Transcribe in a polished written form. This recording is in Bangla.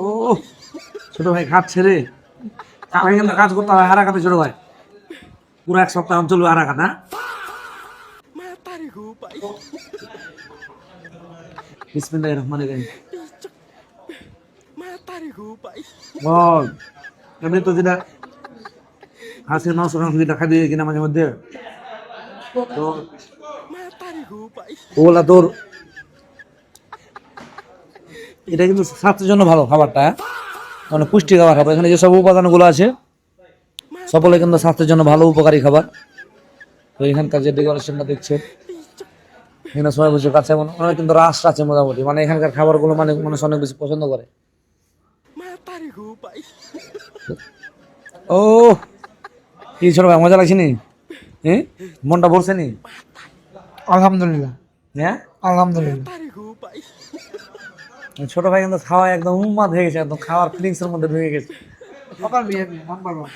ও ছোট ভাই খাচ্ছে রে, কালকে কিন্তু কাজ করতে হবে হারাকাতে ছোট ভাই, পুরো এক সপ্তাহ চলবে হারাকাত। হ্যাঁ বিসমিল্লাহির রহমানির রহিম। বল এমনি তো যেটা হাঁসের মাংস যেটা খাই দিয়ে কিনা মাঝে মধ্যে, তো ওগুলা তোর এটা কিন্তু স্বাস্থ্যের জন্য ভালো খাবারটা, হ্যাঁ? মানে পুষ্টি খাবার খাবার, এখানে যেসব উপাদানগুলো আছে সকলে কিন্তু স্বাস্থ্যের জন্য ভালো উপকারী খাবার। তো এখানকার যে ডেকোরেশনটা দেখছেন, এখানে সবাই বসে কাছে এমন অনেক কিন্তু রাস আছে মোটামুটি, মানে এখানকার খাবারগুলো মানে মানুষ অনেক বেশি পছন্দ করে। ও কি ছোট ভাই মজা লাগছে নি? হ্যাঁ মনটা ভরছে নি? আলহামদুলিল্লাহ, হ্যাঁ আলহামদুলিল্লাহ। ছোট ভাই কিন্তু খাওয়া একদম উন্মাদ হয়ে গেছে, একদম খাওয়ার ফিলিংস এর মধ্যে ঢুকে গেছে। সবার বিয়ে নাম্বার 1।